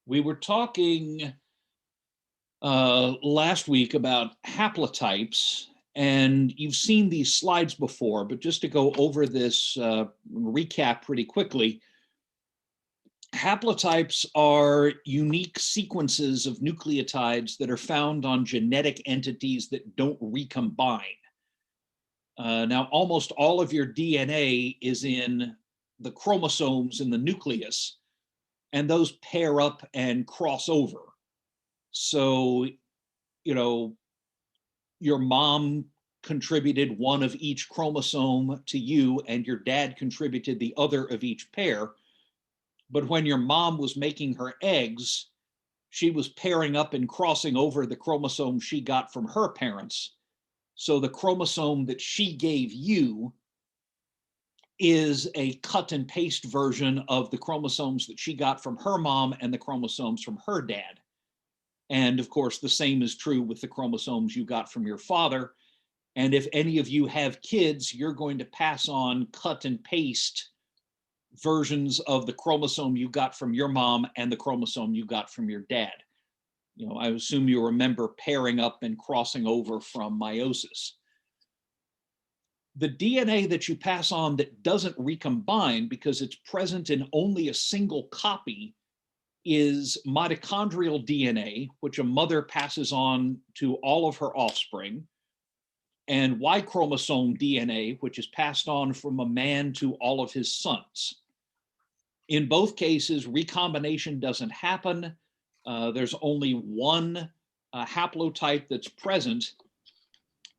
We were talking last week about haplotypes, and you've seen these slides before, but just to go over this recap pretty quickly, haplotypes are unique sequences of nucleotides that are found on genetic entities that don't recombine. Now, almost all of your DNA is in the chromosomes in the nucleus, and those pair up and cross over. So, your mom contributed one of each chromosome to you, and your dad contributed the other of each pair. But when your mom was making her eggs, she was pairing up and crossing over the chromosome she got from her parents. So the chromosome that she gave you is a cut and paste version of the chromosomes that she got from her mom and the chromosomes from her dad. And of course, the same is true with the chromosomes you got from your father. And if any of you have kids, you're going to pass on cut and paste versions of the chromosome you got from your mom and the chromosome you got from your dad. I assume you remember pairing up and crossing over from meiosis. The DNA that you pass on that doesn't recombine because it's present in only a single copy is mitochondrial DNA, which a mother passes on to all of her offspring, and Y chromosome DNA, which is passed on from a man to all of his sons. In both cases, recombination doesn't happen. There's only one haplotype that's present,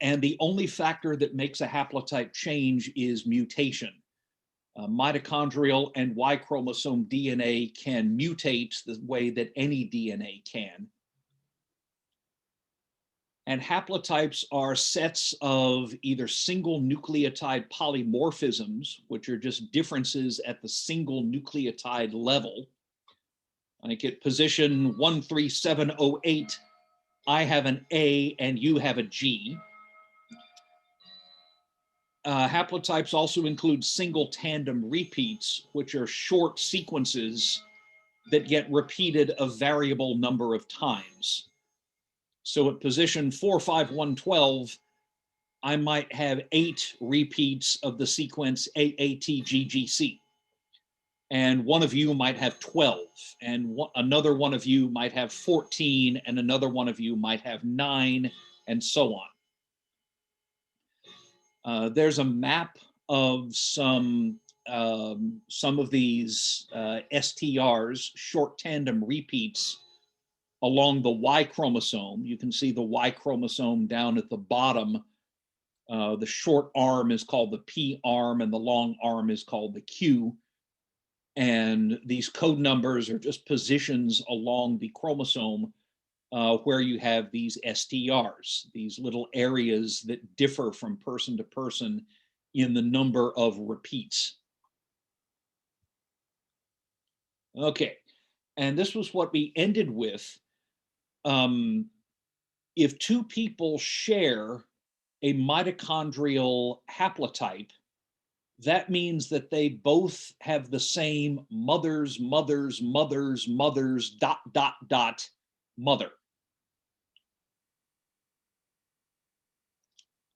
and the only factor that makes a haplotype change is mutation. Mitochondrial and Y chromosome DNA can mutate the way that any DNA can. And haplotypes are sets of either single nucleotide polymorphisms, which are just differences at the single nucleotide level. Like at position 13708, I have an A and you have a G. Haplotypes also include single tandem repeats, which are short sequences that get repeated a variable number of times. So at position 45112, I might have 8 repeats of the sequence AATGGC. And one of you might have 12, and another one of you might have 14, and another one of you might have 9, and so on. There's a map of some of these STRs, short tandem repeats, along the Y chromosome. You can see the Y chromosome down at the bottom. The short arm is called the P arm, and the long arm is called the Q. And these code numbers are just positions along the chromosome where you have these STRs, these little areas that differ from person to person in the number of repeats. Okay, and this was what we ended with. If two people share a mitochondrial haplotype, that means that they both have the same mother.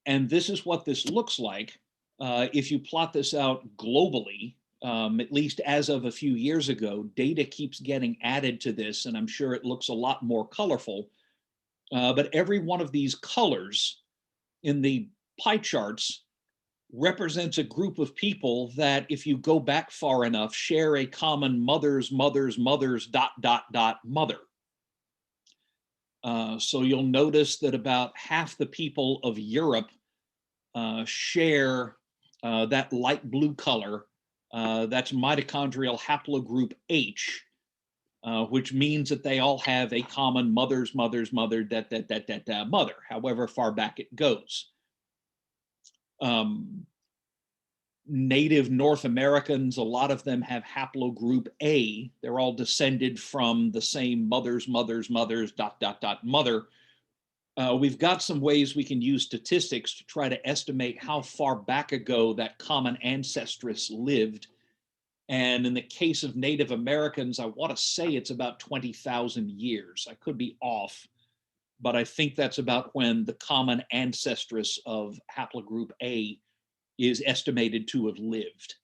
And this is what this looks like. If you plot this out globally, at least as of a few years ago, data keeps getting added to this, and I'm sure it looks a lot more colorful. But every one of these colors in the pie charts represents a group of people that, if you go back far enough, share a common mother. So you'll notice that about half the people of Europe share that light blue color. That's mitochondrial haplogroup H, which means that they all have a common mother, however far back it goes. Native North Americans, a lot of them have haplogroup A. They're all descended from the same mother. We've got some ways we can use statistics to try to estimate how far back ago that common ancestress lived. And in the case of Native Americans, I want to say it's about 20,000 years. I could be off, but I think that's about when the common ancestress of haplogroup A is estimated to have lived.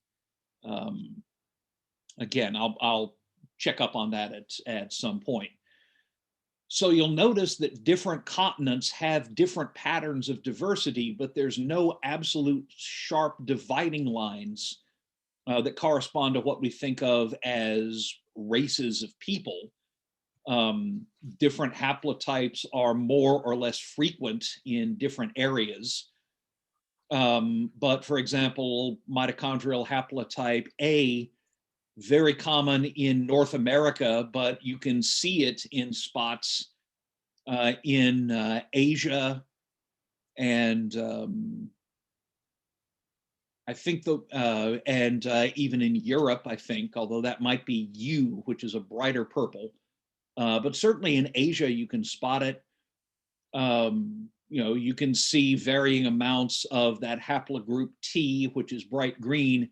Again, I'll check up on that at some point. So you'll notice that different continents have different patterns of diversity, but there's no absolute sharp dividing lines that correspond to what we think of as races of people. Different haplotypes are more or less frequent in different areas. But for example, mitochondrial haplotype A, very common in North America, but you can see it in spots in Asia and I think even in Europe, I think, although that might be U, which is a brighter purple. But certainly in Asia, you can spot it. You can see varying amounts of that haplogroup T, which is bright green,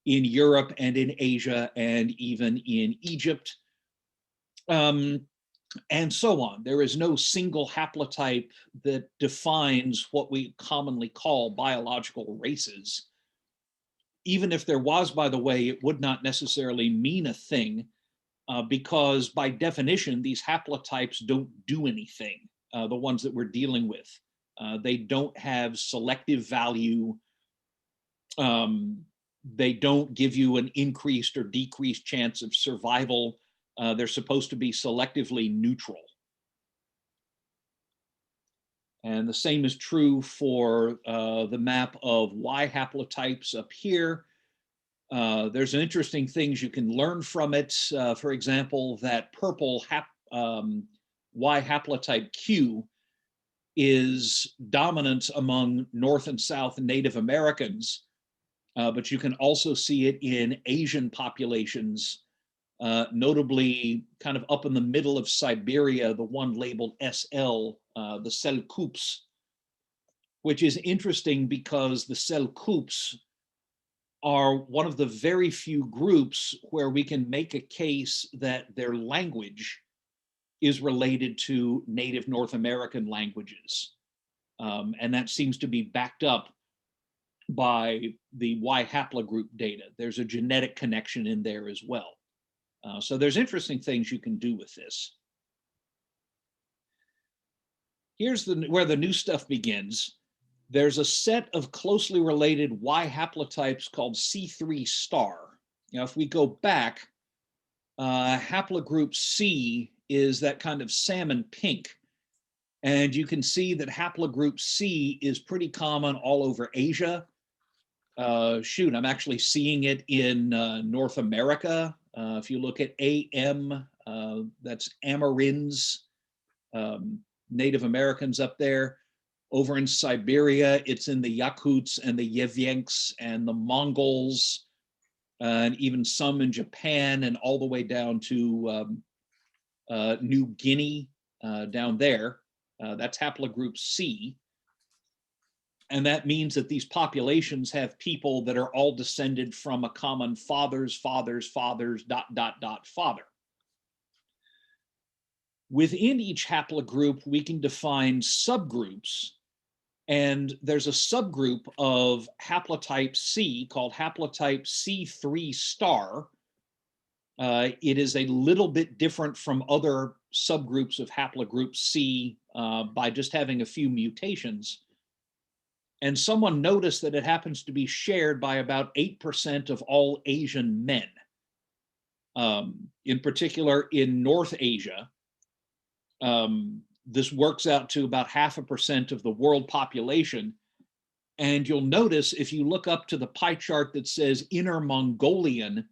in Europe and in Asia and even in Egypt, and so on. There is no single haplotype that defines what we commonly call biological races. Even if there was, by the way, it would not necessarily mean a thing because by definition, these haplotypes don't do anything, the ones that we're dealing with. They don't have selective value. They don't give you an increased or decreased chance of survival. They're supposed to be selectively neutral. And the same is true for the map of Y haplotypes up here. There's interesting things you can learn from it. For example, that purple Y haplotype Q is dominant among North and South Native Americans, but you can also see it in Asian populations, notably kind of up in the middle of Siberia, the one labeled SL, the Selkups, which is interesting because the Selkups are one of the very few groups where we can make a case that their language is related to native North American languages. And that seems to be backed up by the Y haplogroup data. There's a genetic connection in there as well. So there's interesting things you can do with this. Here's where the new stuff begins. There's a set of closely related Y haplotypes called C3 star. Now, if we go back, haplogroup C is that kind of salmon pink. And you can see that haplogroup C is pretty common all over Asia. Shoot, I'm actually seeing it in North America. If you look at AM, that's Amarins, Native Americans up there. Over in Siberia, it's in the Yakuts and the Yevyenks and the Mongols, and even some in Japan and all the way down to New Guinea down there. That's haplogroup C. And that means that these populations have people that are all descended from a common father. Within each haplogroup, we can define subgroups. And there's a subgroup of haplotype C called haplotype C3 star. It is a little bit different from other subgroups of haplogroup C by just having a few mutations. And someone noticed that it happens to be shared by about 8% of all Asian men. In particular, in North Asia, this works out to about 0.5% of the world population. And you'll notice if you look up to the pie chart that says Inner Mongolian,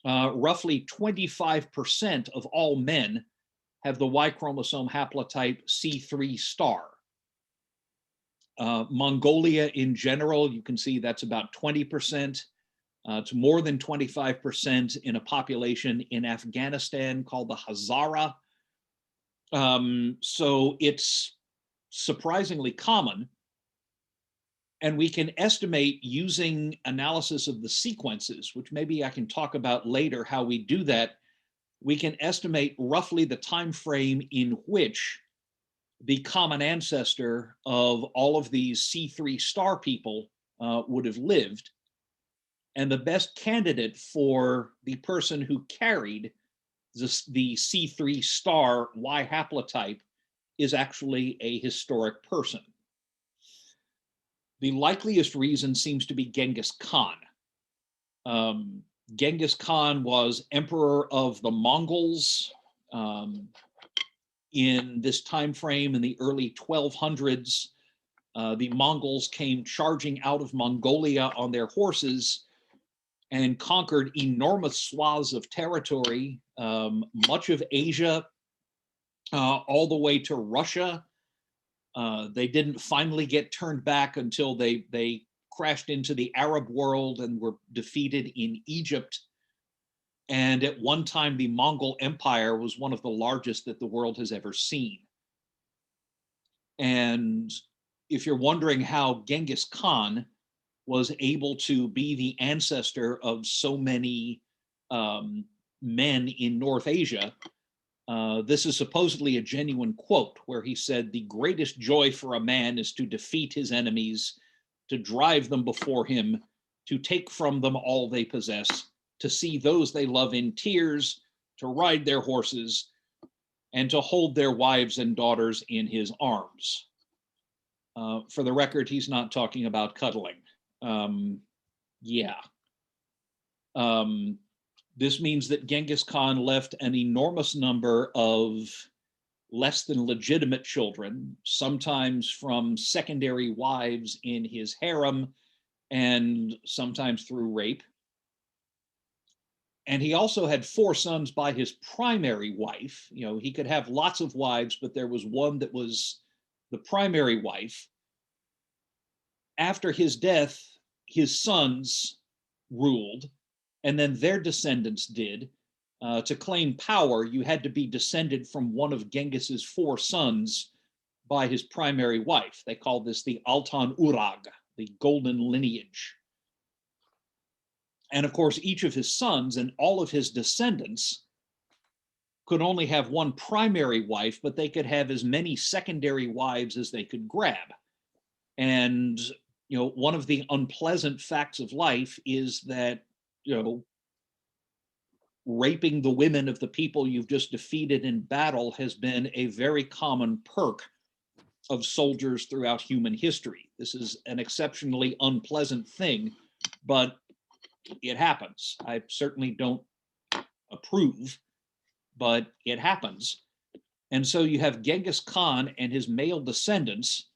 roughly 25% of all men have the Y chromosome haplotype C3 star. Mongolia in general, you can see that's about 20%. It's more than 25% in a population in Afghanistan called the Hazara. So it's surprisingly common. And we can estimate using analysis of the sequences, which maybe I can talk about later how we do that. We can estimate roughly the time frame in which the common ancestor of all of these C3 star people would have lived. And the best candidate for the person who carried the C3 star Y haplotype is actually a historic person. The likeliest reason seems to be Genghis Khan. Genghis Khan was emperor of the Mongols in this time frame in the early 1200s. The Mongols came charging out of Mongolia on their horses and conquered enormous swaths of territory, much of Asia, all the way to Russia. They didn't finally get turned back until they crashed into the Arab world and were defeated in Egypt. And at one time, the Mongol Empire was one of the largest that the world has ever seen. And if you're wondering how Genghis Khan was able to be the ancestor of so many men in North Asia, this is supposedly a genuine quote where he said, "The greatest joy for a man is to defeat his enemies, to drive them before him, to take from them all they possess, to see those they love in tears, to ride their horses, and to hold their wives and daughters in his arms." For the record, he's not talking about cuddling. Yeah. This means that Genghis Khan left an enormous number of less than legitimate children, sometimes from secondary wives in his harem and sometimes through rape. And he also had 4 sons by his primary wife. You know, he could have lots of wives, but there was one that was the primary wife. After his death, his sons ruled, and then their descendants did. To claim power, you had to be descended from one of Genghis's 4 sons by his primary wife. They called this the Altan Urag, the golden lineage. And of course, each of his sons and all of his descendants could only have one primary wife, but they could have as many secondary wives as they could grab. And, you know, one of the unpleasant facts of life is that, you know, raping the women of the people you've just defeated in battle has been a very common perk of soldiers throughout human history. This is an exceptionally unpleasant thing, but it happens. I certainly don't approve, but it happens. And so you have Genghis Khan and his male descendants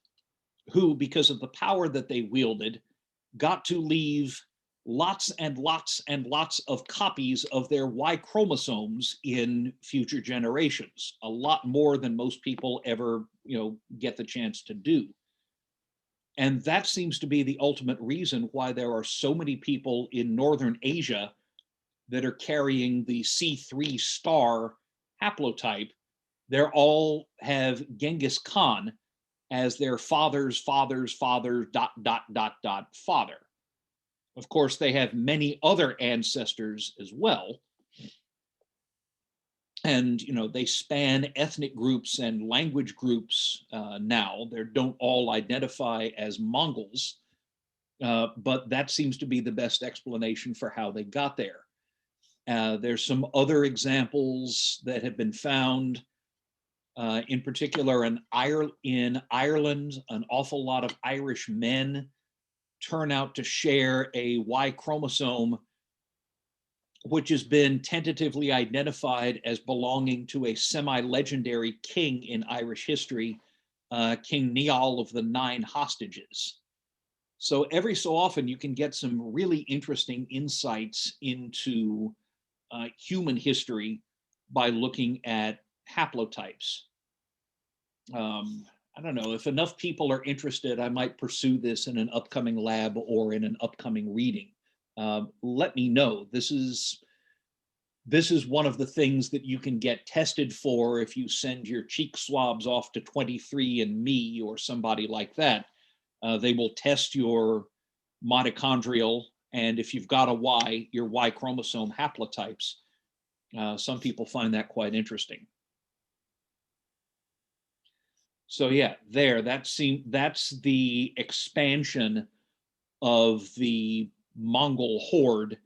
who, because of the power that they wielded, got to leave lots and lots and lots of copies of their Y chromosomes in future generations, a lot more than most people ever, you know, get the chance to do. And that seems to be the ultimate reason why there are so many people in Northern Asia that are carrying the C3 star haplotype. They're all have Genghis Khan as their father's father's father ... father. Of course, they have many other ancestors as well. And, you know, they span ethnic groups and language groups now. They don't all identify as Mongols, but that seems to be the best explanation for how they got there. There's some other examples that have been found, in particular in Ireland. An awful lot of Irish men turn out to share a Y chromosome, which has been tentatively identified as belonging to a semi-legendary king in Irish history, King Niall of the 9 Hostages. So every so often you can get some really interesting insights into human history by looking at haplotypes. I don't know, if enough people are interested, I might pursue this in an upcoming lab or in an upcoming reading. Let me know. This is one of the things that you can get tested for if you send your cheek swabs off to 23andMe or somebody like that. They will test your mitochondrial, and if you've got a Y, your Y chromosome haplotypes. Some people find that quite interesting. So yeah, that's the expansion of the Mongol horde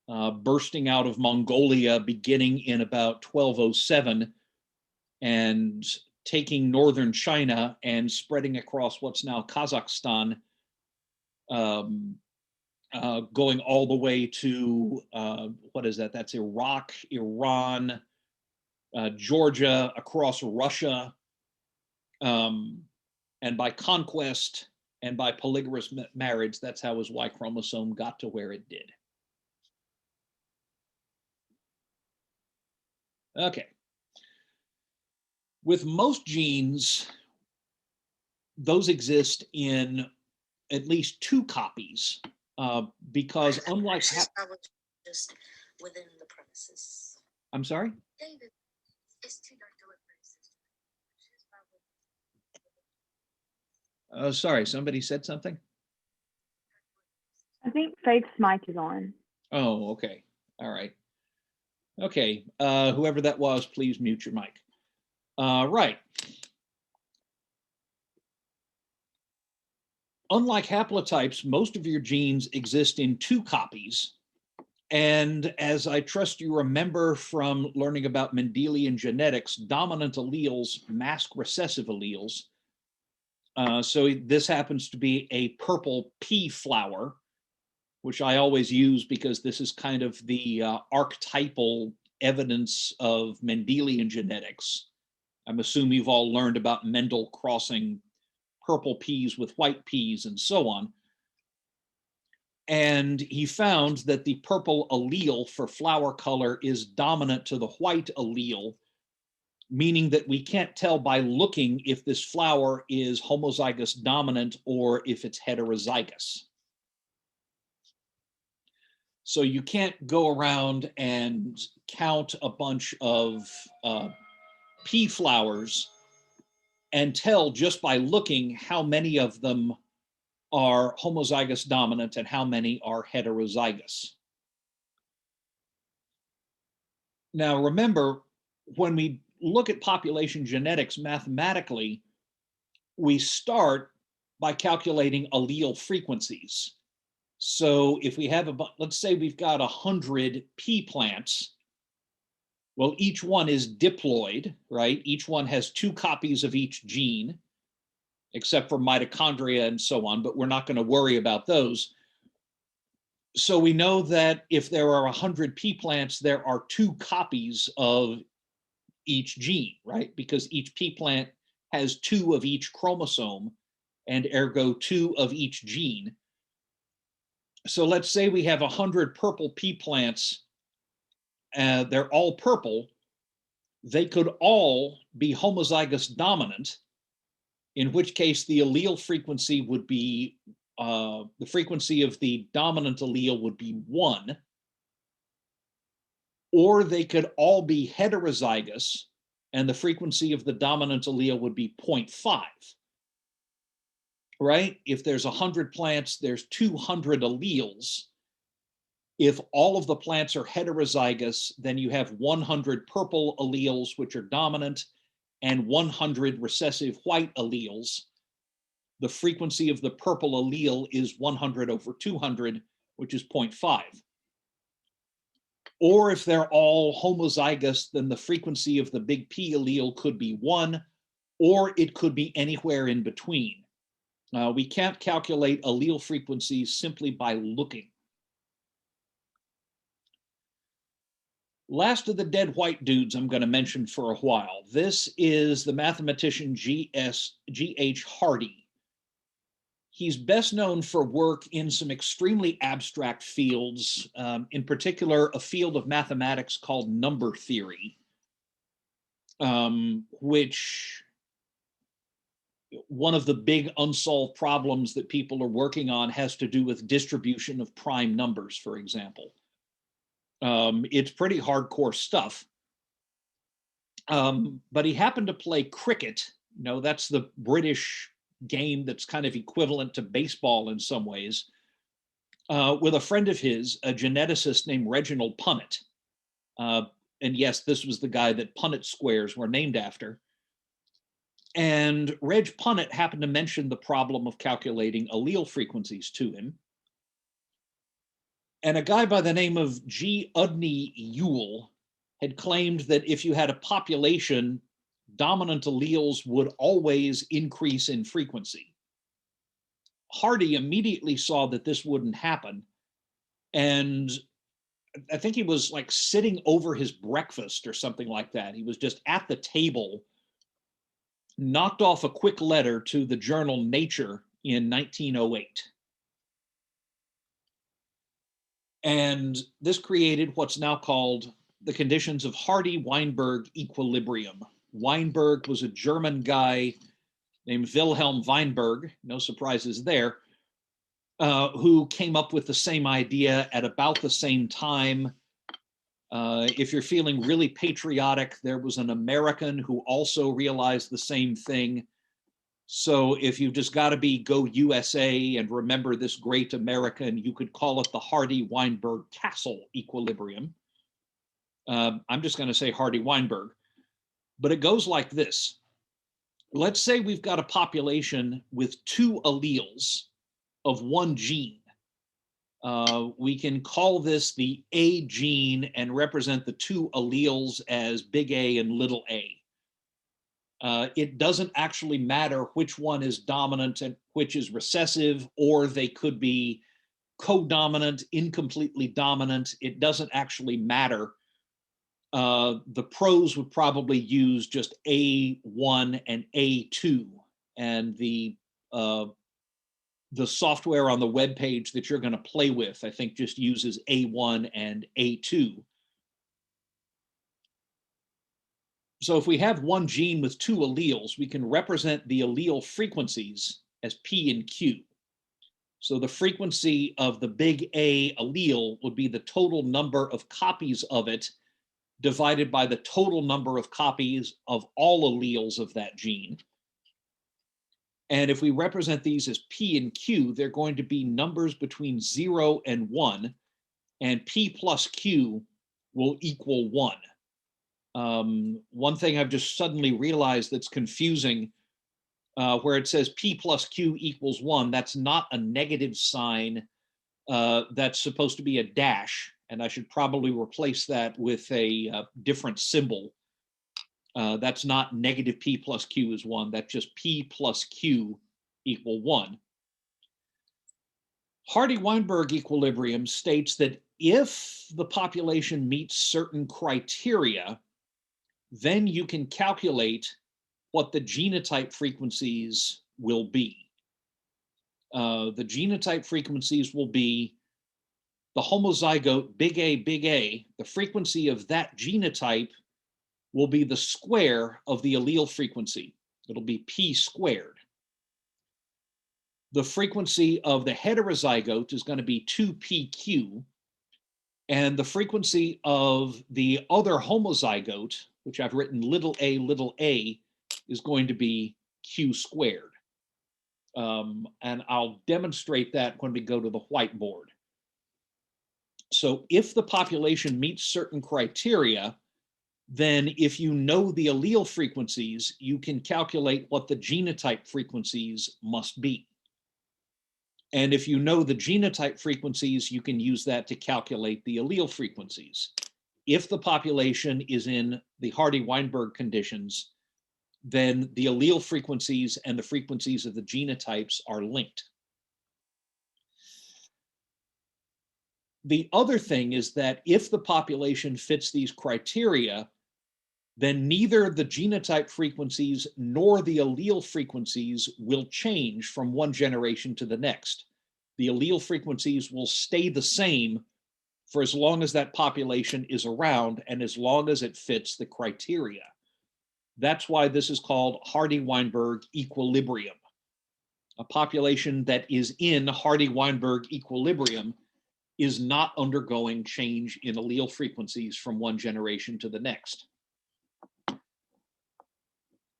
bursting out of Mongolia beginning in about 1207 and taking northern China and spreading across what's now Kazakhstan, going all the way to, what is that? That's Iraq, Iran, Georgia, across Russia, and by conquest and by polygamous marriage, that's how his Y chromosome got to where it did. Okay. With most genes, those exist in at least 2 copies, because unlike just within the premises. I'm sorry? David, it's too dark to look. Sorry, somebody said something? I think Faith's mic is on. Oh, okay. All right. Okay. Whoever that was, please mute your mic. Right. Unlike haplotypes, most of your genes exist in 2 copies. And as I trust you remember from learning about Mendelian genetics, dominant alleles mask recessive alleles. So this happens to be a purple pea flower, which I always use because this is kind of the archetypal evidence of Mendelian genetics. I'm assuming you've all learned about Mendel crossing purple peas with white peas and so on. And he found that the purple allele for flower color is dominant to the white allele, meaning that we can't tell by looking if this flower is homozygous dominant or if it's heterozygous. So you can't go around and count a bunch of pea flowers and tell just by looking how many of them are homozygous dominant and how many are heterozygous. Now, remember, when we look at population genetics mathematically, we start by calculating allele frequencies. So if we have, let's say we've got 100 pea plants, well, each one is diploid, right? Each one has 2 copies of each gene, except for mitochondria and so on, but we're not going to worry about those. So we know that if there are 100 pea plants, there are 2 copies of each gene, right? Because each pea plant has 2 of each chromosome and ergo 2 of each gene. So let's say we have 100 purple pea plants. They're all purple. They could all be homozygous dominant, in which case the allele frequency would be, the frequency of the dominant allele would be 1, or they could all be heterozygous, and the frequency of the dominant allele would be 0.5, right? If there's 100 plants, there's 200 alleles. If all of the plants are heterozygous, then you have 100 purple alleles, which are dominant, and 100 recessive white alleles. The frequency of the purple allele is 100 over 200, which is 0.5. Or if they're all homozygous, then the frequency of the big P allele could be 1, or it could be anywhere in between. We can't calculate allele frequencies simply by looking. Last of the dead white dudes I'm going to mention for a while. This is the mathematician G.H. Hardy. He's best known for work in some extremely abstract fields, in particular, a field of mathematics called number theory, which one of the big unsolved problems that people are working on has to do with distribution of prime numbers, for example. It's pretty hardcore stuff. But he happened to play cricket. You know, that's the British game that's kind of equivalent to baseball in some ways, with a friend of his, a geneticist named Reginald Punnett. And yes, this was the guy that Punnett squares were named after. And Reg Punnett happened to mention the problem of calculating allele frequencies to him. And a guy by the name of G. Udney Ewell had claimed that if you had a population, dominant alleles would always increase in frequency. Hardy immediately saw that this wouldn't happen. And I think he was like sitting over his breakfast or something like that. He was just at the table, knocked off a quick letter to the journal Nature in 1908. And this created what's now called the conditions of Hardy-Weinberg equilibrium. Weinberg was a German guy named Wilhelm Weinberg, no surprises there, who came up with the same idea at about the same time. If you're feeling really patriotic, there was an American who also realized the same thing. So if you've just got to be go USA and remember this great American, you could call it the Hardy-Weinberg Castle equilibrium. I'm just going to say Hardy-Weinberg, but it goes like this. Let's say we've got a population with two alleles of one gene. We can call this the A gene and represent the two alleles as big A and little a. It doesn't actually matter which one is dominant and which is recessive, or they could be co-dominant, incompletely dominant. It doesn't actually matter. The pros would probably use just A1 and A2, and the software on the web page that you're going to play with, I think, just uses A1 and A2. So if we have one gene with two alleles, we can represent the allele frequencies as P and Q. So the frequency of the big A allele would be the total number of copies of it divided by the total number of copies of all alleles of that gene. And if we represent these as P and Q, they're going to be numbers between 0 and 1, and P plus Q will equal 1. One thing I've just suddenly realized that's confusing, where it says P plus Q equals 1, that's not a negative sign. That's supposed to be a dash, and I should probably replace that with a different symbol. That's not negative P plus Q is 1, that's just P plus Q equal 1. Hardy-Weinberg equilibrium states that if the population meets certain criteria, then you can calculate what the genotype frequencies will be. The genotype frequencies will be the homozygote big A, the frequency of that genotype will be the square of the allele frequency. It'll be P squared. The frequency of the heterozygote is going to be 2PQ, and the frequency of the other homozygote, which I've written little a, is going to be Q squared. And I'll demonstrate that when we go to the whiteboard. So if the population meets certain criteria, then if you know the allele frequencies, you can calculate what the genotype frequencies must be. And if you know the genotype frequencies, you can use that to calculate the allele frequencies. If the population is in the Hardy-Weinberg conditions, then the allele frequencies and the frequencies of the genotypes are linked. The other thing is that if the population fits these criteria, then neither the genotype frequencies nor the allele frequencies will change from one generation to the next. The allele frequencies will stay the same for as long as that population is around and as long as it fits the criteria. That's why this is called Hardy-Weinberg equilibrium. A population that is in Hardy-Weinberg equilibrium is not undergoing change in allele frequencies from one generation to the next.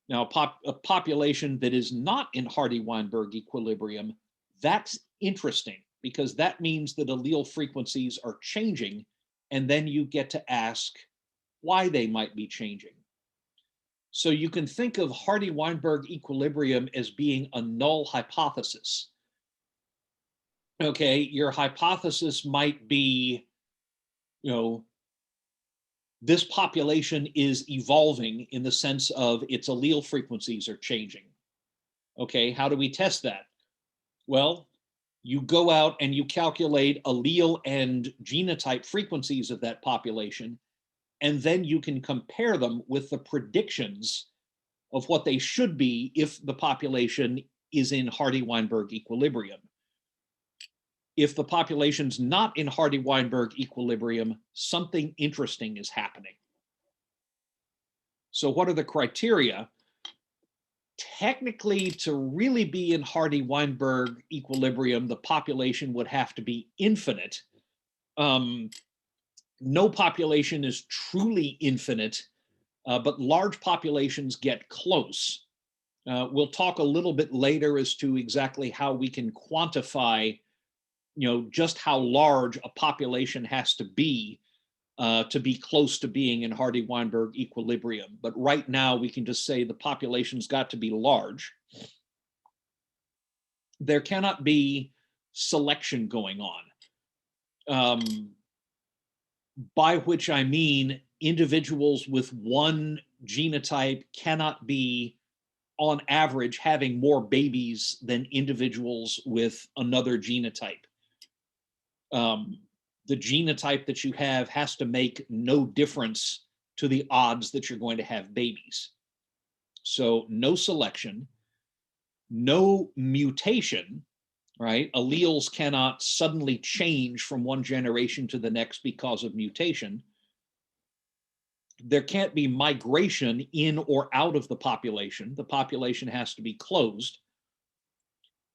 Now, a population that is not in Hardy-Weinberg equilibrium, that's interesting because that means that allele frequencies are changing, and then you get to ask why they might be changing. So you can think of Hardy-Weinberg equilibrium as being a null hypothesis. Okay, your hypothesis might be, this population is evolving in the sense of its allele frequencies are changing. Okay, how do we test that? Well, you go out and you calculate allele and genotype frequencies of that population, and then you can compare them with the predictions of what they should be if the population is in Hardy-Weinberg equilibrium. If the population's not in Hardy-Weinberg equilibrium, something interesting is happening. So what are the criteria? Technically, to really be in Hardy-Weinberg equilibrium, the population would have to be infinite. No population is truly infinite, but large populations get close. We'll talk a little bit later as to exactly how we can quantify, just how large a population has to be close to being in Hardy-Weinberg equilibrium. But right now, we can just say the population's got to be large. There cannot be selection going on, by which I mean individuals with one genotype cannot be, on average, having more babies than individuals with another genotype. The genotype that you have has to make no difference to the odds that you're going to have babies. So no selection, no mutation, right? Alleles cannot suddenly change from one generation to the next because of mutation. There can't be migration in or out of the population. The population has to be closed.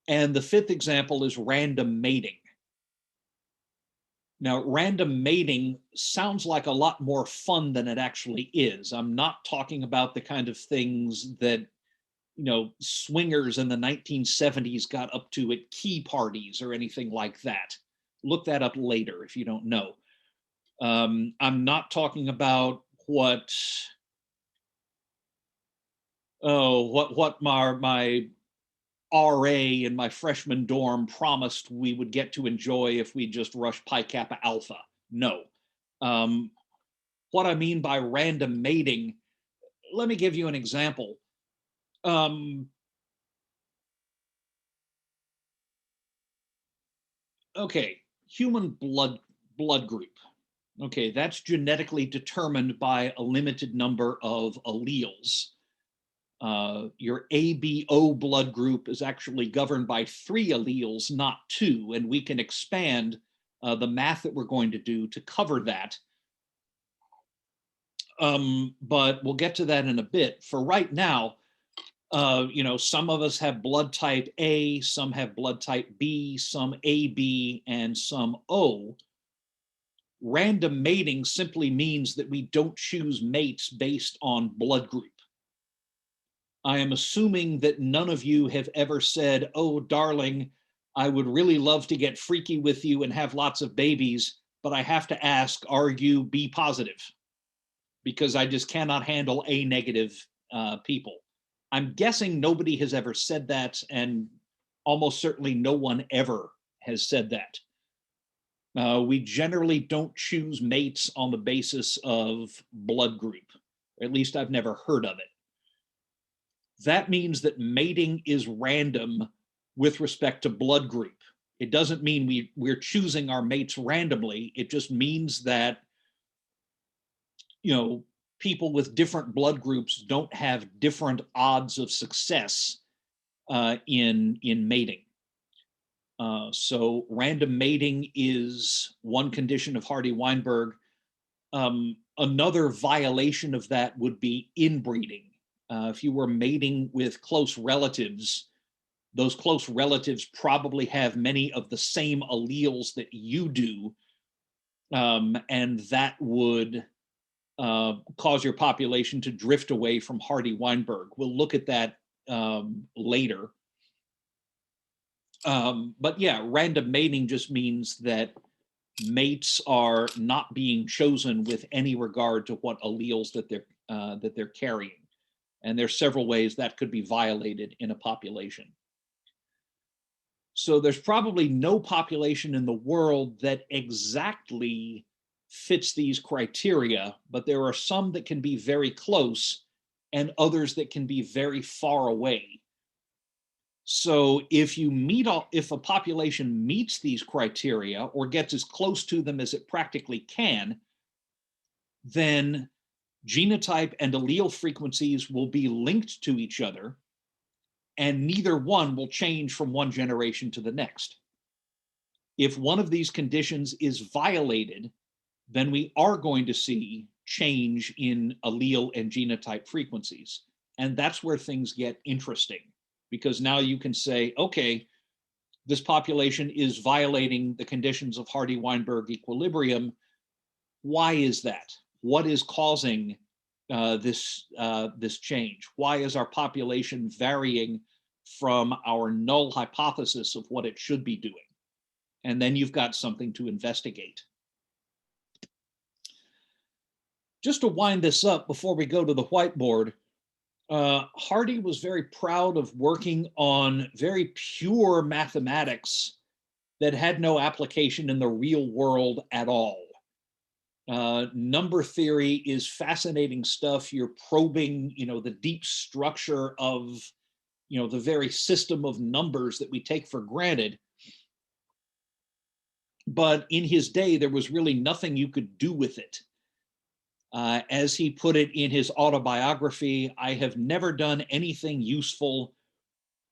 And the fifth example is random mating. Now, random mating sounds like a lot more fun than it actually is. I'm not talking about the kind of things that, swingers in the 1970s got up to at key parties or anything like that. Look that up later if you don't know. I'm not talking about what my RA in my freshman dorm promised we would get to enjoy if we just rushed Pi Kappa Alpha. No. What I mean by random mating, let me give you an example. Okay, human blood group. Okay, that's genetically determined by a limited number of alleles. Your ABO blood group is actually governed by 3 alleles, not 2, and we can expand the math that we're going to do to cover that. But we'll get to that in a bit. For right now, some of us have blood type A, some have blood type B, some AB, and some O. Random mating simply means that we don't choose mates based on blood group. I am assuming that none of you have ever said, "Oh, darling, I would really love to get freaky with you and have lots of babies, but I have to ask, are you B positive? Because I just cannot handle A negative people." I'm guessing nobody has ever said that, and almost certainly no one ever has said that. We generally don't choose mates on the basis of blood group. Or at least I've never heard of it. That means that mating is random with respect to blood group. It doesn't mean we're choosing our mates randomly. It just means that, people with different blood groups don't have different odds of success in mating. So random mating is one condition of Hardy-Weinberg. Another violation of that would be inbreeding. If you were mating with close relatives, those close relatives probably have many of the same alleles that you do, and that would cause your population to drift away from Hardy-Weinberg. We'll look at that later. But yeah, random mating just means that mates are not being chosen with any regard to what alleles that they're carrying. And there's several ways that could be violated in a population. So there's probably no population in the world that exactly fits these criteria, but there are some that can be very close and others that can be very far away. So if a population meets these criteria or gets as close to them as it practically can, then genotype and allele frequencies will be linked to each other, and neither one will change from one generation to the next. If one of these conditions is violated, then we are going to see change in allele and genotype frequencies. And that's where things get interesting, because now you can say, okay, this population is violating the conditions of Hardy-Weinberg equilibrium. Why is that? What is causing this change? Why is our population varying from our null hypothesis of what it should be doing? And then you've got something to investigate. Just to wind this up before we go to the whiteboard, Hardy was very proud of working on very pure mathematics that had no application in the real world at all. Number theory is fascinating stuff. You're probing, the deep structure of, the very system of numbers that we take for granted. But in his day, there was really nothing you could do with it. As he put it in his autobiography, I have never done anything useful.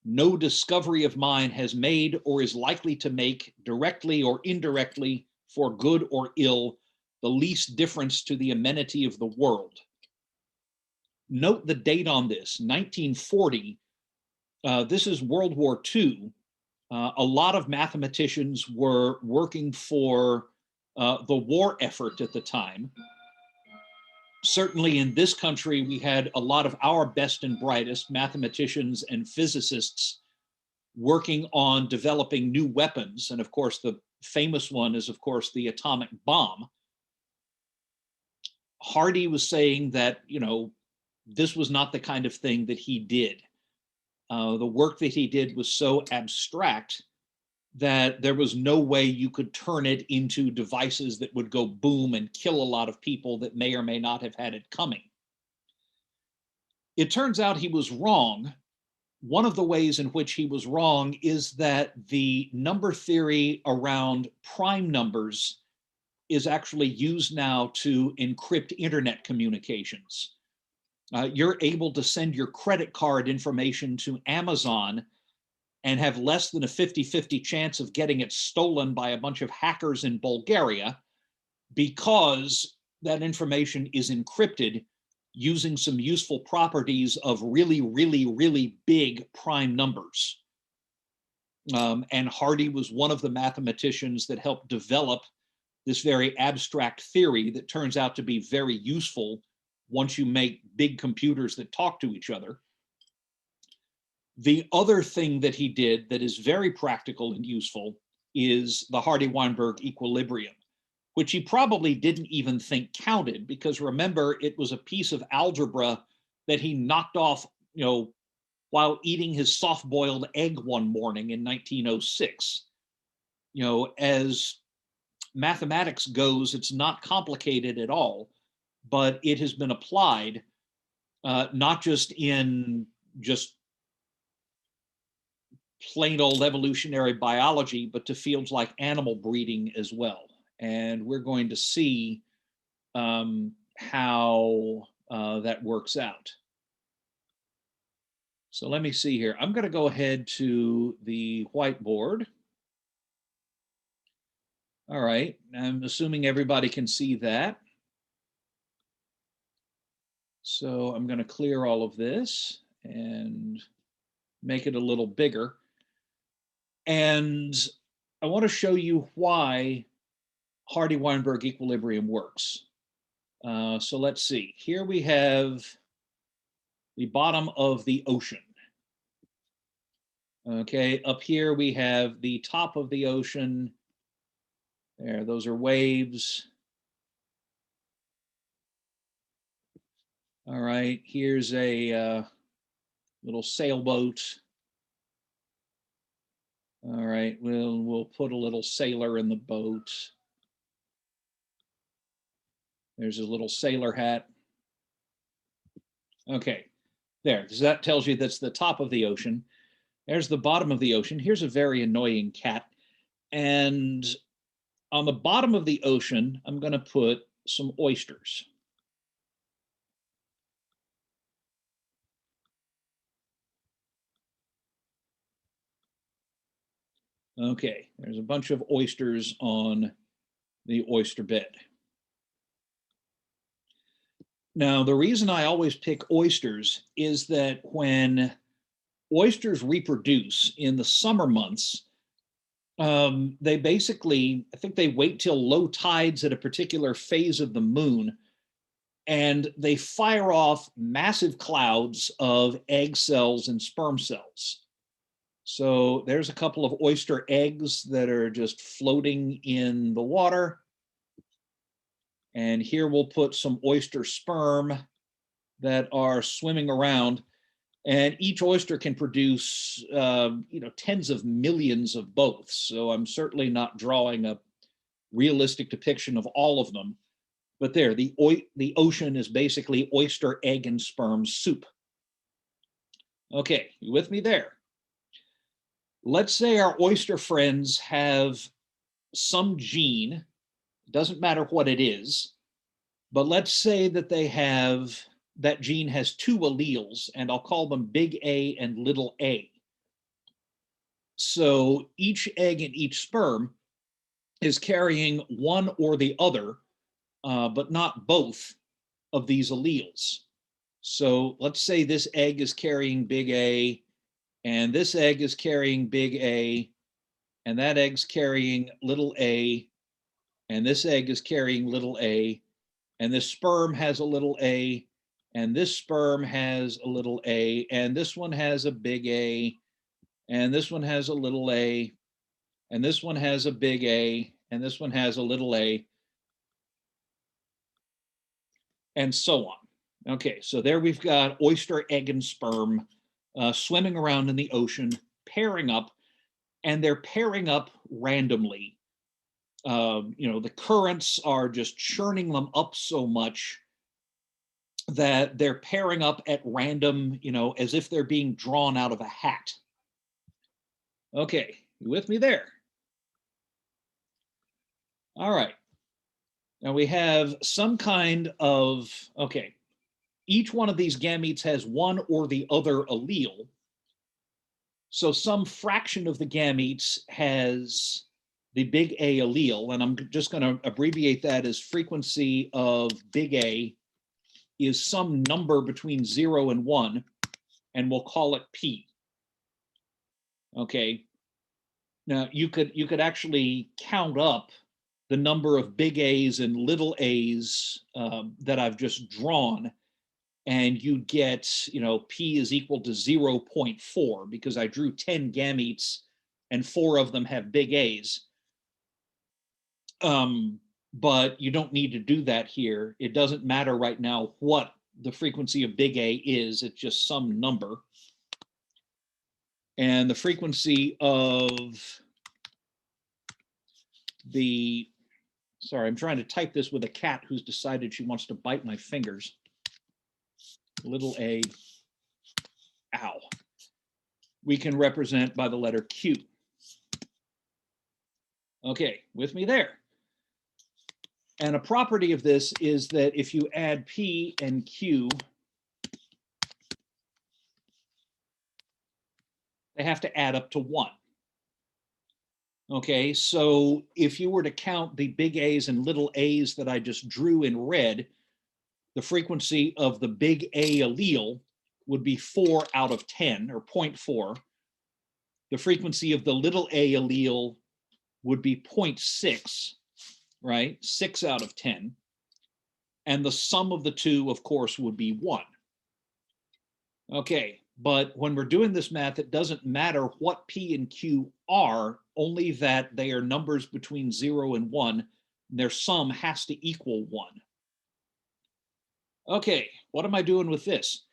No discovery of mine has made or is likely to make, directly or indirectly, for good or ill, the least difference to the amenity of the world. Note the date on this, 1940. This is World War II. A lot of mathematicians were working for the war effort at the time. Certainly in this country, we had a lot of our best and brightest mathematicians and physicists working on developing new weapons. And of course, the famous one is, of course, the atomic bomb. Hardy was saying that, this was not the kind of thing that he did. The work that he did was so abstract that there was no way you could turn it into devices that would go boom and kill a lot of people that may or may not have had it coming. It turns out he was wrong. One of the ways in which he was wrong is that the number theory around prime numbers is actually used now to encrypt internet communications. You're able to send your credit card information to Amazon and have less than a 50-50 chance of getting it stolen by a bunch of hackers in Bulgaria, because that information is encrypted using some useful properties of really, really, really big prime numbers. And Hardy was one of the mathematicians that helped develop this very abstract theory that turns out to be very useful once you make big computers that talk to each other. The other thing that he did that is very practical and useful is the Hardy-Weinberg equilibrium, which he probably didn't even think counted, because remember, it was a piece of algebra that he knocked off, while eating his soft-boiled egg one morning in 1906. As mathematics goes, it's not complicated at all, but it has been applied not just in just plain old evolutionary biology, but to fields like animal breeding as well. And we're going to see how that works out. So let me see here. I'm going to go ahead to the whiteboard. All right, I'm assuming everybody can see that. So I'm going to clear all of this and make it a little bigger. And I want to show you why Hardy-Weinberg equilibrium works. So let's see. Here we have the bottom of the ocean. Okay, up here we have the top of the ocean. There, those are waves. All right, here's a little sailboat. All right, we'll put a little sailor in the boat. There's a little sailor hat. Okay, there. So that tells you that's the top of the ocean. There's the bottom of the ocean. Here's a very annoying cat. And on the bottom of the ocean, I'm going to put some oysters. Okay, there's a bunch of oysters on the oyster bed. Now, the reason I always pick oysters is that when oysters reproduce in the summer months, they basically, I think they wait till low tides at a particular phase of the moon, and they fire off massive clouds of egg cells and sperm cells. So there's a couple of oyster eggs that are just floating in the water. And here we'll put some oyster sperm that are swimming around. And each oyster can produce, tens of millions of both. So I'm certainly not drawing a realistic depiction of all of them. But there, the ocean is basically oyster, egg, and sperm soup. Okay, you with me there? Let's say our oyster friends have some gene, doesn't matter what it is, but let's say that that gene has two alleles, and I'll call them big A and little a. So each egg and each sperm is carrying one or the other, but not both of these alleles. So let's say this egg is carrying big A, and this egg is carrying big A, and that egg's carrying little a, and this egg is carrying little a, and this sperm has a little a, and this sperm has a little a, and this one has a big A, and this one has a little a, and this one has a big A, and this one has a little a, and so on. Okay, so there we've got oyster, egg, and sperm swimming around in the ocean, pairing up, and they're pairing up randomly. The currents are just churning them up so much that they're pairing up at random, as if they're being drawn out of a hat. Okay, you with me there? All right. Now we have some kind of, okay, each one of these gametes has one or the other allele. So some fraction of the gametes has the big A allele, and I'm just going to abbreviate that as frequency of big A is some number between 0 and 1, and we'll call it P. Okay. Now you could actually count up the number of big A's and little A's that I've just drawn, and you get, P is equal to 0.4 because I drew 10 gametes and 4 of them have big A's. But you don't need to do that here. It doesn't matter right now what the frequency of big A is, it's just some number. And the frequency of sorry, I'm trying to type this with a cat who's decided she wants to bite my fingers. Little a, ow. We can represent by the letter Q. Okay, with me there. And a property of this is that if you add P and Q, they have to add up to 1. Okay, so if you were to count the big A's and little a's that I just drew in red, the frequency of the big A allele would be 4 out of 10, or 0.4. The frequency of the little a allele would be 0.6, right? 6 out of 10. And the sum of the two, of course, would be 1. Okay, but when we're doing this math, it doesn't matter what P and Q are, only that they are numbers between 0 and 1. And their sum has to equal 1. Okay, what am I doing with this?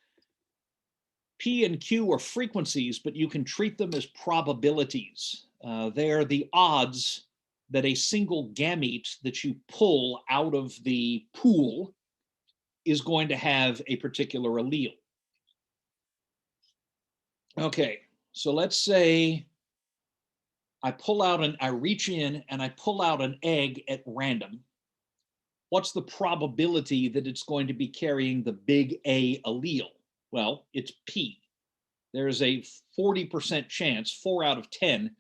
P and Q are frequencies, but you can treat them as probabilities. They are the odds that a single gamete that you pull out of the pool is going to have a particular allele. Okay, so let's say I reach in and I pull out an egg at random. What's the probability that it's going to be carrying the big A allele? Well, it's P. There's a 40% chance, 4 out of 10,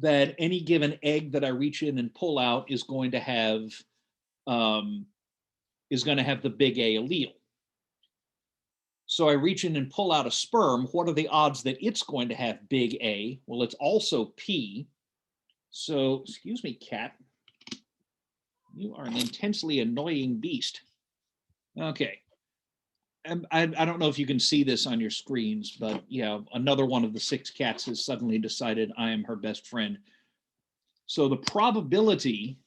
that any given egg that I reach in and pull out is going to have the big A allele. So I reach in and pull out a sperm. What are the odds that it's going to have big A? Well, it's also P. So, excuse me, cat. You are an intensely annoying beast. Okay. I don't know if you can see this on your screens, but yeah, another one of the 6 cats has suddenly decided I am her best friend. So the probability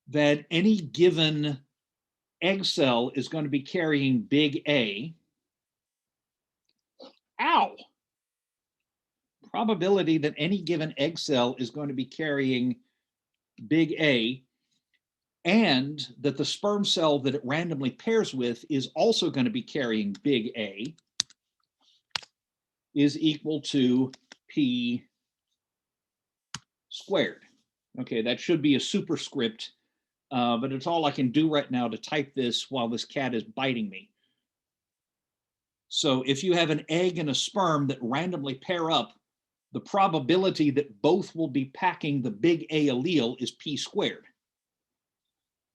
that any given egg cell is going to be carrying big A, probability that any given egg cell is going to be carrying big A, and that the sperm cell that it randomly pairs with is also going to be carrying big A, is equal to P squared. Okay, that should be a superscript, but it's all I can do right now to type this while this cat is biting me. So if you have an egg and a sperm that randomly pair up, the probability that both will be packing the big A allele is P squared.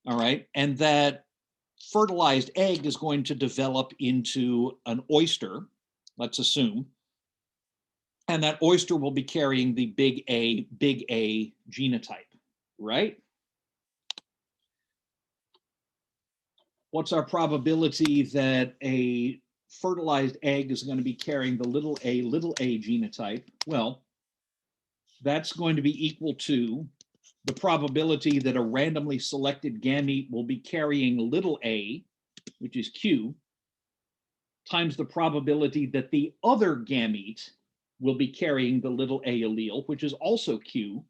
All right, and that fertilized egg is going to develop into an oyster, let's assume, and that oyster will be carrying the big A genotype, right? What's our probability that a fertilized egg is going to be carrying the little a genotype? Well, that's going to be equal to the probability that a randomly selected gamete will be carrying little a, which is Q, times the probability that the other gamete will be carrying the little a allele, which is also Q.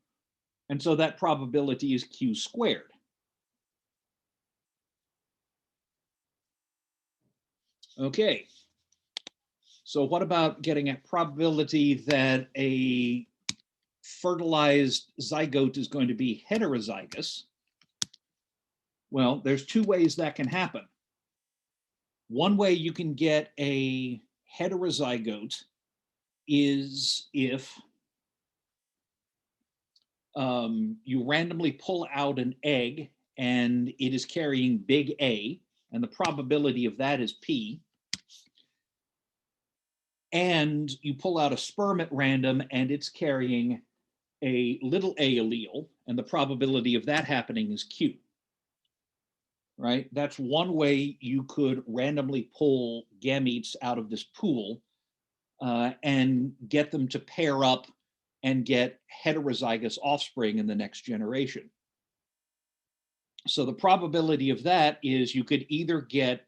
And so that probability is Q squared. Okay. So what about getting a probability that a fertilized zygote is going to be heterozygous? Well, there's 2 ways that can happen. One way you can get a heterozygote is if you randomly pull out an egg and it is carrying big A, and the probability of that is P. And you pull out a sperm at random and it's carrying a little a allele, and the probability of that happening is Q. Right? That's one way you could randomly pull gametes out of this pool and get them to pair up and get heterozygous offspring in the next generation. So the probability of that is you could either get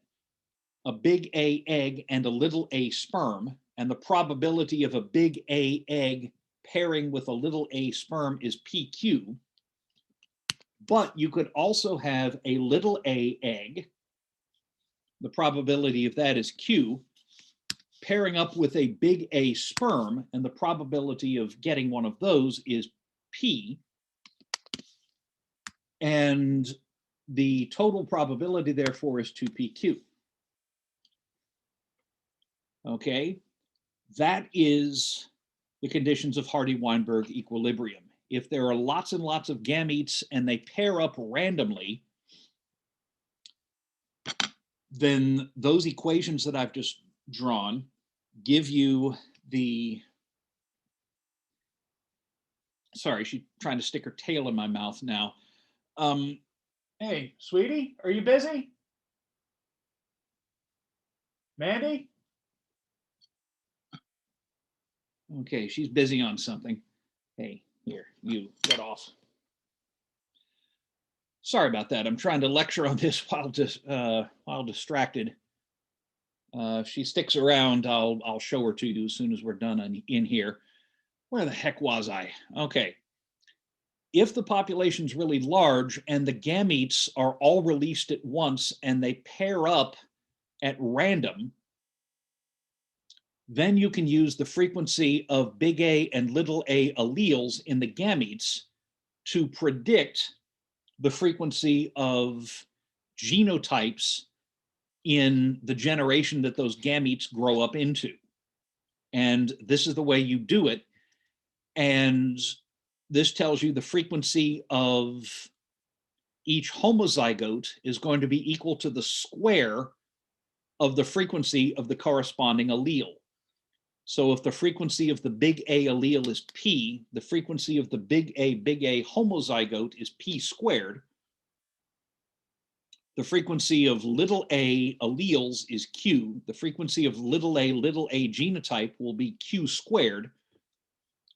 a big A egg and a little a sperm, and the probability of a big A egg pairing with a little a sperm is PQ. But you could also have a little a egg, the probability of that is Q, pairing up with a big A sperm, and the probability of getting one of those is P. And the total probability, therefore, is 2PQ. Okay, that is the conditions of Hardy-Weinberg equilibrium. If there are lots and lots of gametes and they pair up randomly, then those equations that I've just drawn give you the, sorry, she's trying to stick her tail in my mouth now. Hey, sweetie, are you busy? Mandy? Okay, she's busy on something. Hey, here, you get off. Sorry about that. I'm trying to lecture on this while distracted. If she sticks around, I'll show her to you as soon as we're done in here. Where the heck was I? Okay. If the population's really large and the gametes are all released at once and they pair up at random, then you can use the frequency of big A and little a alleles in the gametes to predict the frequency of genotypes in the generation that those gametes grow up into. And this is the way you do it. And this tells you the frequency of each homozygote is going to be equal to the square of the frequency of the corresponding allele. So if the frequency of the big A allele is P, the frequency of the big A homozygote is P squared. The frequency of little a alleles is Q. The frequency of little a genotype will be Q squared.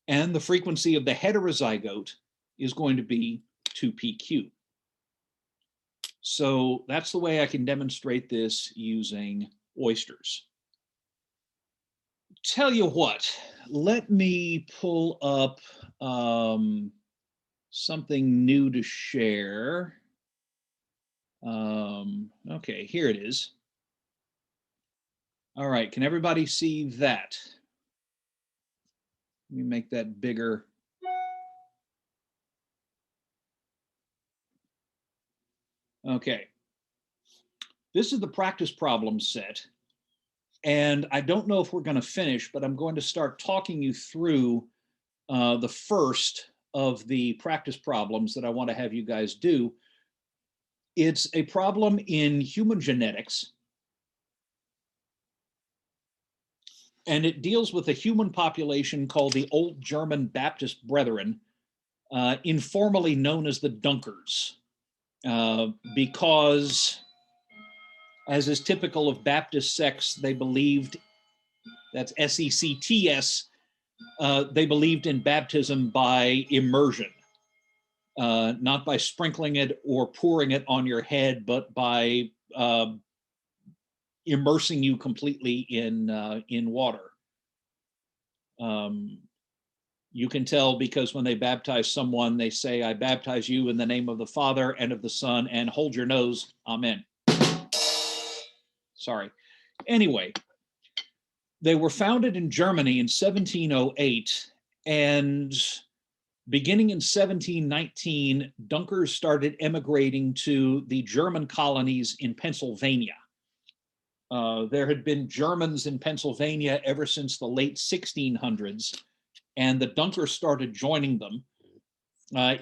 And the frequency of the heterozygote is going to be 2PQ. So that's the way I can demonstrate this using oysters. Tell you what, let me pull up something new to share. Okay, here it is. All right, can everybody see that? Let me make that bigger. Okay. This is the practice problem set. And I don't know if we're going to finish, but I'm going to start talking you through the first of the practice problems that I want to have you guys do. It's a problem in human genetics. And it deals with a human population called the Old German Baptist Brethren, informally known as the Dunkers, because, as is typical of Baptist sects, they believed, that's SECTS, they believed in baptism by immersion, not by sprinkling it or pouring it on your head, but by immersing you completely in water. You can tell because when they baptize someone, they say, "I baptize you in the name of the Father and of the Son, and hold your nose, amen." Sorry. Anyway, they were founded in Germany in 1708, and beginning in 1719, Dunkers started emigrating to the German colonies in Pennsylvania. There had been Germans in Pennsylvania ever since the late 1600s, and the Dunkers started joining them.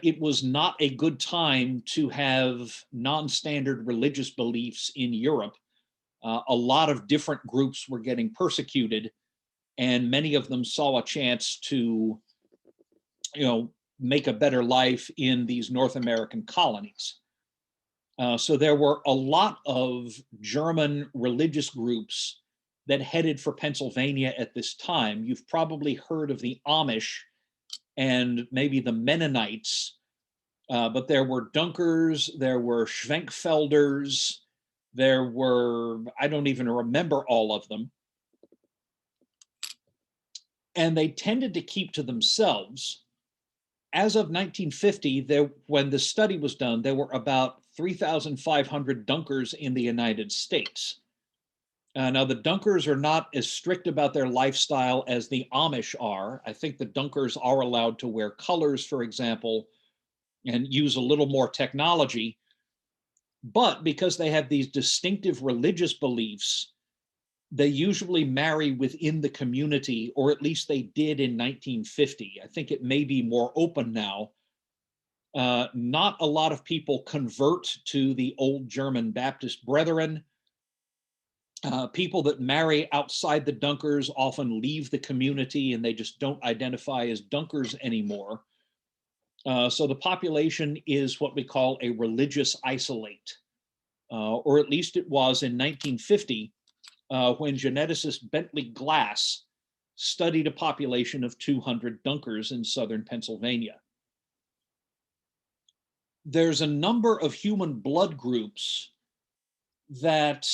It was not a good time to have non-standard religious beliefs in Europe. A lot of different groups were getting persecuted, and many of them saw a chance to, make a better life in these North American colonies. So there were a lot of German religious groups that headed for Pennsylvania at this time. You've probably heard of the Amish and maybe the Mennonites, but there were Dunkers, there were Schwenkfelders, there were, I don't even remember all of them. And they tended to keep to themselves. As of 1950, when the study was done, there were about 3,500 Dunkers in the United States. Now, the Dunkers are not as strict about their lifestyle as the Amish are. I think the Dunkers are allowed to wear colors, for example, and use a little more technology. But because they have these distinctive religious beliefs, they usually marry within the community, or at least they did in 1950. I think it may be more open now. Not a lot of people convert to the Old German Baptist Brethren. People that marry outside the Dunkers often leave the community and they just don't identify as Dunkers anymore. So the population is what we call a religious isolate, or at least it was in 1950 when geneticist Bentley Glass studied a population of 200 Dunkers in southern Pennsylvania. There's a number of human blood groups that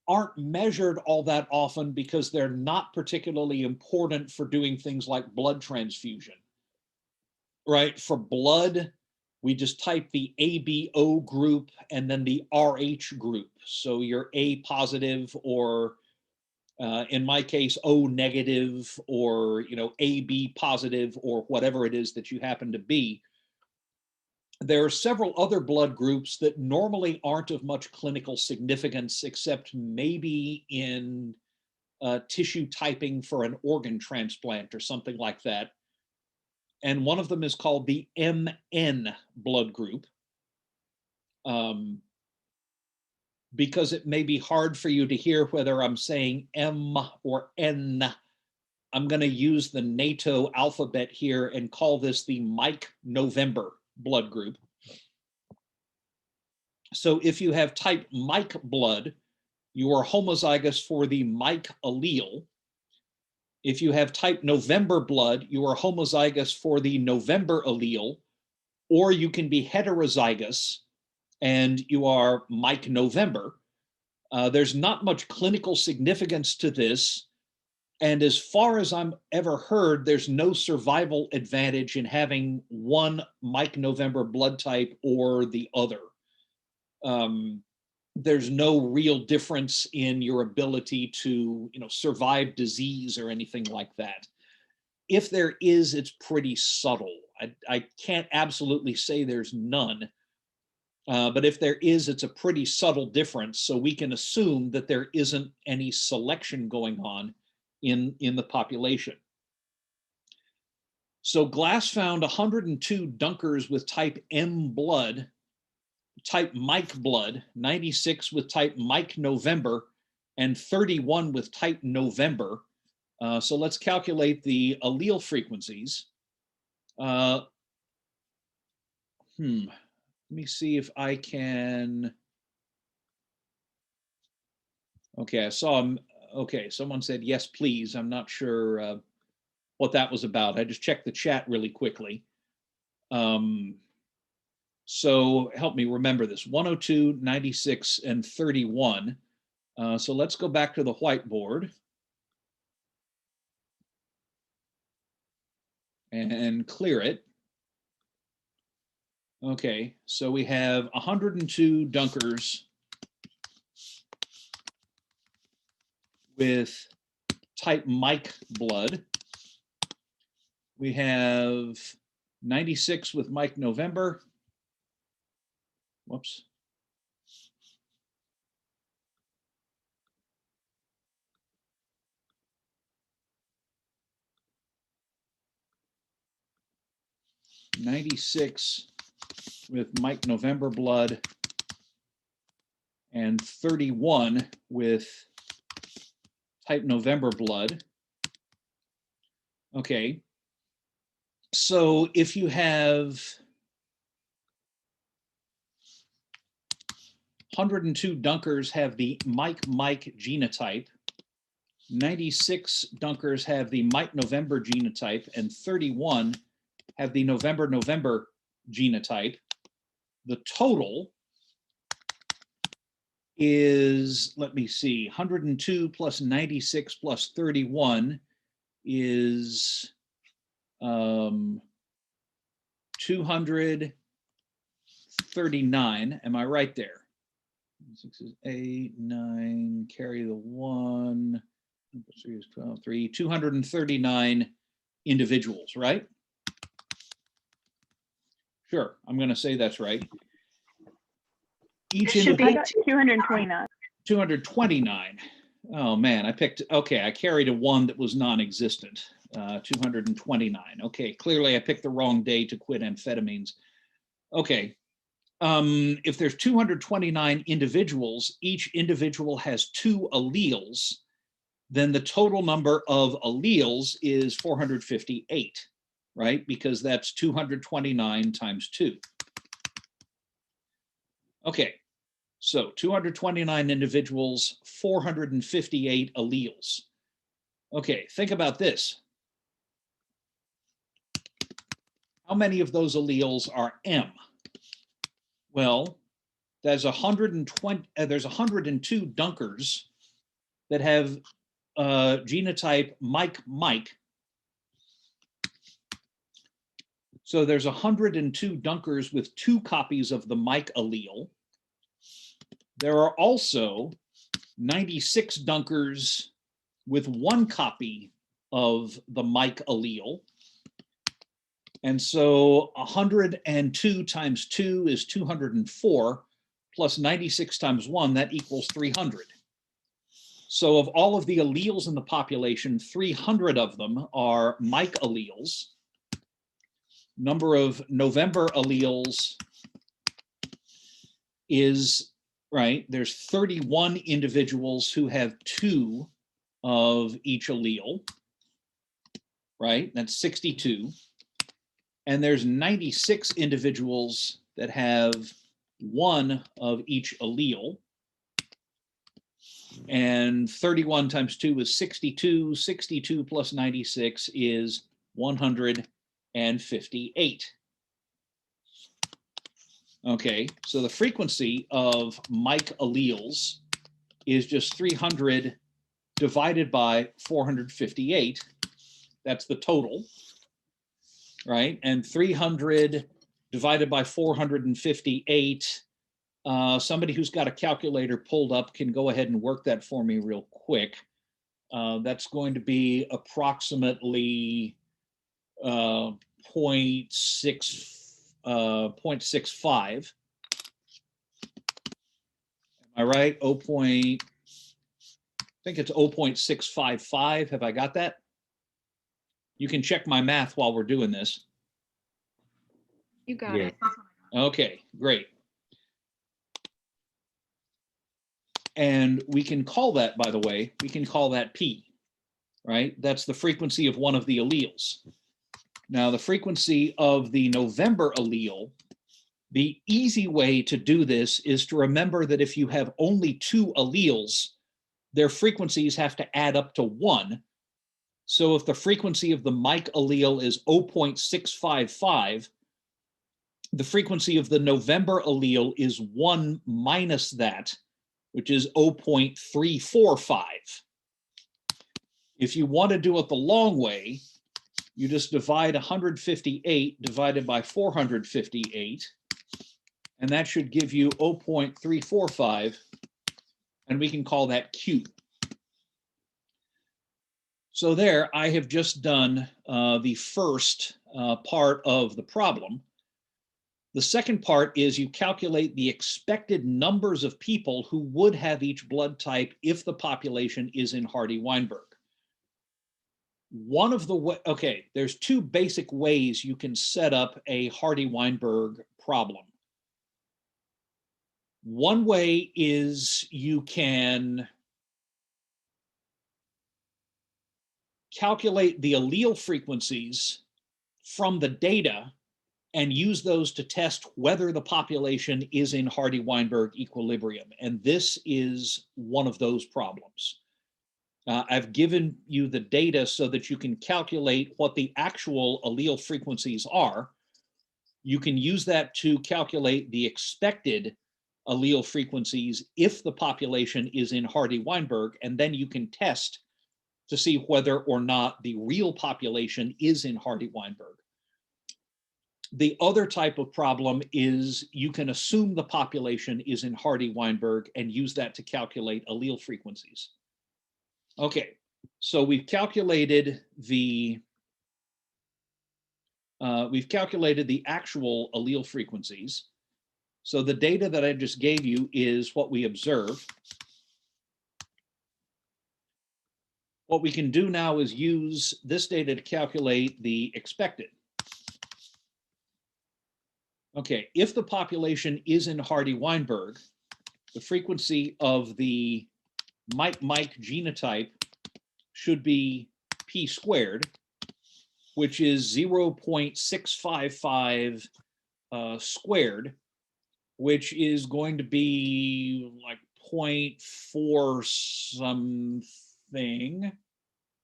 aren't measured all that often because they're not particularly important for doing things like blood transfusion, right? For blood, we just type the ABO group and then the RH group. So you're A positive, or in my case, O negative, or AB positive, or whatever it is that you happen to be. There are several other blood groups that normally aren't of much clinical significance, except maybe in tissue typing for an organ transplant or something like that. And one of them is called the MN blood group, because it may be hard for you to hear whether I'm saying M or N. I'm going to use the NATO alphabet here and call this the Mike November blood group. So if you have type Mike blood, you are homozygous for the Mike allele. If you have type November blood, you are homozygous for the November allele, or you can be heterozygous and you are Mike November. There's not much clinical significance to this. And as far as I'm ever heard, there's no survival advantage in having one Mike November blood type or the other. There's no real difference in your ability to, survive disease or anything like that. If there is, it's pretty subtle. I can't absolutely say there's none, but if there is, it's a pretty subtle difference. So we can assume that there isn't any selection going on in the population. So Glass found 102 Dunkers with type M blood, type Mike blood, 96 with type Mike November, and 31 with type November. So let's calculate the allele frequencies. Let me see if I can. Okay, I saw him. Okay, someone said yes, please. I'm not sure what that was about. I just checked the chat really quickly. So help me remember this: 102, 96, and 31. So let's go back to the whiteboard and clear it. Okay, so we have 102 Dunkers with type Mike blood. We have 96 with Mike November. Whoops. '96 with Mike November blood, and 31 with type November blood. Okay, so if you have 102 Dunkers have the Mike genotype, 96 Dunkers have the Mike November genotype, and 31 have the November genotype. The total is, let me see, 102 plus 96 plus 31 is 239. Am I right there? 6 is 8, 9, carry the 1, 3 is 12, 3, 239 individuals, right? Sure, I'm going to say that's right. Each Should I be got 229. 229. Oh man, I picked, okay, I carried a 1 that was non-existent. 229. Okay, clearly I picked the wrong day to quit amphetamines. Okay, if there's 229 individuals, each individual has 2 alleles, then the total number of alleles is 458. right? Because that's 229 times 2. Okay, so 229 individuals, 458 alleles. Okay, think about this. How many of those alleles are M? Well, there's 102 dunkers that have genotype Mike. So there's 102 dunkers with 2 copies of the Mike allele. There are also 96 dunkers with 1 copy of the Mike allele. And so 102 times 2 is 204, plus 96 times 1, that equals 300. So of all of the alleles in the population, 300 of them are Mike alleles. Number of November alleles is, right, there's 31 individuals who have 2 of each allele, right? That's 62. And there's 96 individuals that have 1 of each allele. And 31 times 2 is 62. 62 plus 96 is 158. Okay, so the frequency of Mike alleles is just 300 divided by 458. That's the total, right? And 300 divided by 458, somebody who's got a calculator pulled up can go ahead and work that for me real quick. That's going to be approximately 0.65. Am I right? I think it's 0.655. Have I got that? You can check my math while we're doing this. You got Yeah. it. Okay, great. And we can call that, by the way, we can call that P, right? That's the frequency of one of the alleles. Now, the frequency of the November allele, the easy way to do this is to remember that if you have only 2 alleles, their frequencies have to add up to 1. So if the frequency of the Mike allele is 0.655, the frequency of the November allele is 1 minus that, which is 0.345. If you want to do it the long way, you just divide 158 divided by 458, and that should give you 0.345, and we can call that Q. So there, I have just done the first part of the problem. The second part is you calculate the expected numbers of people who would have each blood type if the population is in Hardy-Weinberg. One of the okay, there's 2 basic ways you can set up a Hardy-Weinberg problem. One way is you can calculate the allele frequencies from the data and use those to test whether the population is in Hardy-Weinberg equilibrium. And this is one of those problems. I've given you the data so that you can calculate what the actual allele frequencies are. You can use that to calculate the expected allele frequencies if the population is in Hardy-Weinberg, and then you can test to see whether or not the real population is in Hardy-Weinberg. The other type of problem is you can assume the population is in Hardy-Weinberg and use that to calculate allele frequencies. Okay, so we've calculated the actual allele frequencies. So the data that I just gave you is what we observe. What we can do now is use this data to calculate the expected. Okay, if the population is in Hardy-Weinberg, the frequency of the Mike genotype should be p². which is 0.655 squared, which is going to be like 0.4 something.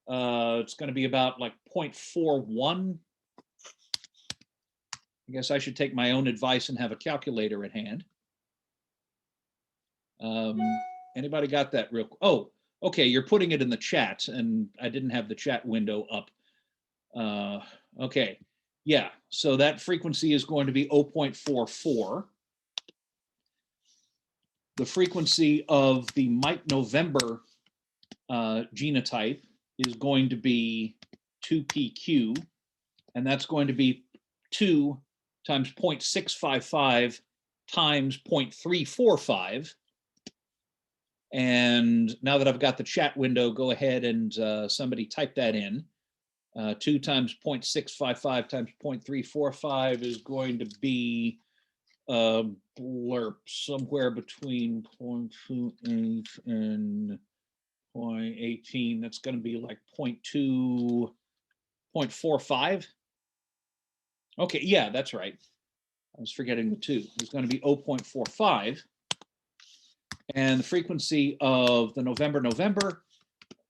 It's going to be about like 0.41. I guess I should take my own advice and have a calculator at hand. Anybody got that real? Oh, okay. You're putting it in the chat, and I didn't have the chat window up. Okay. Yeah. So that frequency is going to be 0.44. The frequency of the Mike November genotype is going to be 2PQ, and that's going to be 2 times 0.655 times 0.345. And now that I've got the chat window, go ahead and somebody type that in. 2 times 0.655 times 0.345 is going to be blurb somewhere between 0.28 and 0.18. That's going to be like 0.45. Okay, yeah, that's right. I was forgetting the 2. It's going to be 0.45. And the frequency of the November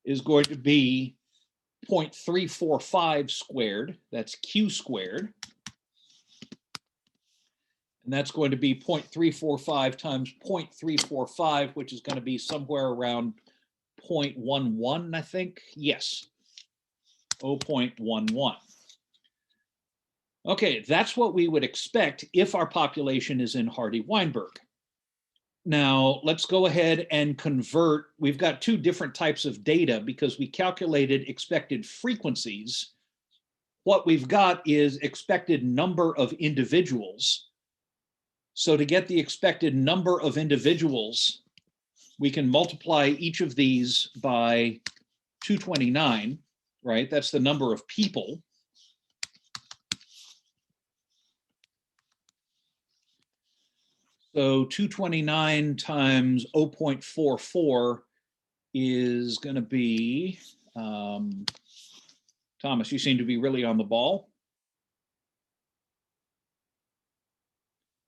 is going to be 0.345 squared. That's Q squared. And that's going to be 0.345 times 0.345, which is going to be somewhere around 0.11, I think. Yes, 0.11. Okay, that's what we would expect if our population is in Hardy-Weinberg. Now, let's go ahead and convert. We've got 2 different types of data because we calculated expected frequencies. What we've got is expected number of individuals. So to get the expected number of individuals, we can multiply each of these by 229, right? That's the number of people. So 229 times 0.44 is going to be, Thomas, you seem to be really on the ball,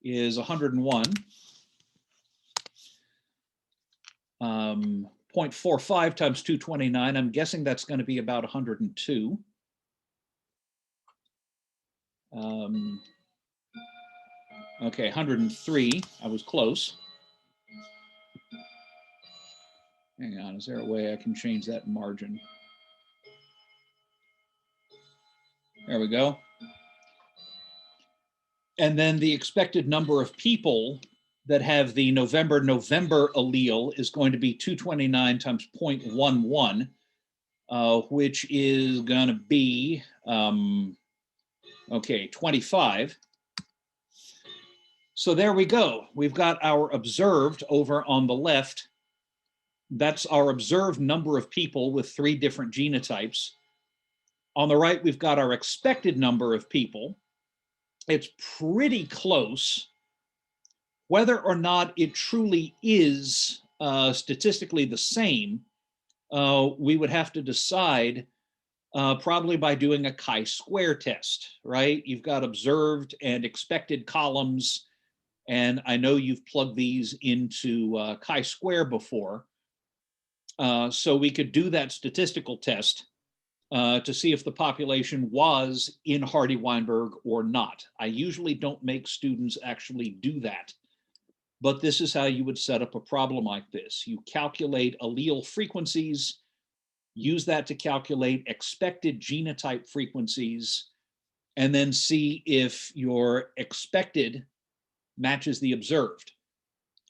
is 101. 0.45 times 229, I'm guessing that's going to be about 102. Okay, 103, I was close. Hang on, is there a way I can change that margin? There we go. And then the expected number of people that have the November allele is going to be 229 times 0.11, which is going to be, okay, 25. So there we go. We've got our observed over on the left. That's our observed number of people with 3 different genotypes. On the right, we've got our expected number of people. It's pretty close. Whether or not it truly is statistically the same, we would have to decide probably by doing a chi-square test, right? You've got observed and expected columns, and I know you've plugged these into chi-square before. So we could do that statistical test to see if the population was in Hardy-Weinberg or not. I usually don't make students actually do that, but this is how you would set up a problem like this. You calculate allele frequencies, use that to calculate expected genotype frequencies, and then see if your expected matches the observed.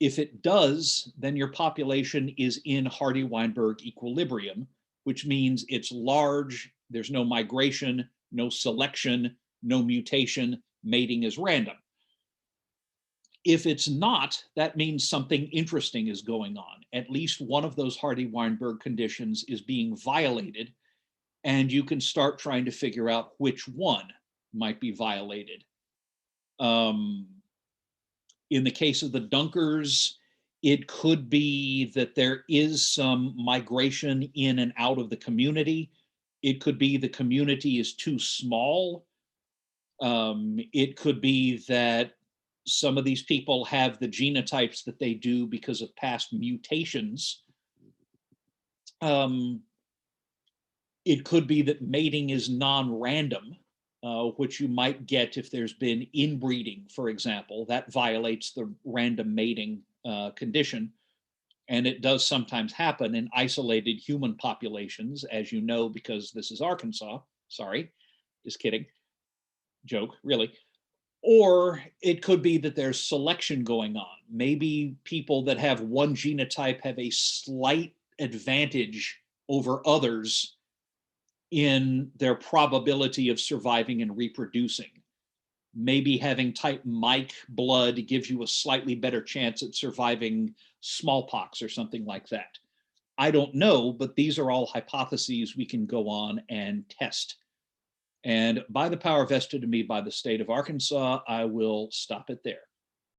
If it does, then your population is in Hardy-Weinberg equilibrium, which means it's large, there's no migration, no selection, no mutation, mating is random. If it's not, that means something interesting is going on. At least one of those Hardy-Weinberg conditions is being violated, and you can start trying to figure out which one might be violated. In the case of the Dunkers, it could be that there is some migration in and out of the community. It could be the community is too small. It could be that some of these people have the genotypes that they do because of past mutations. It could be that mating is non-random, which you might get if there's been inbreeding, for example. That violates the random mating condition. And it does sometimes happen in isolated human populations, as you know, because this is Arkansas. Sorry, just kidding. Joke, really. Or it could be that there's selection going on. Maybe people that have one genotype have a slight advantage over others in their probability of surviving and reproducing. Maybe having type Mike blood gives you a slightly better chance at surviving smallpox or something like that. I don't know, but these are all hypotheses we can go on and test. And by the power vested in me by the state of Arkansas, I will stop it there.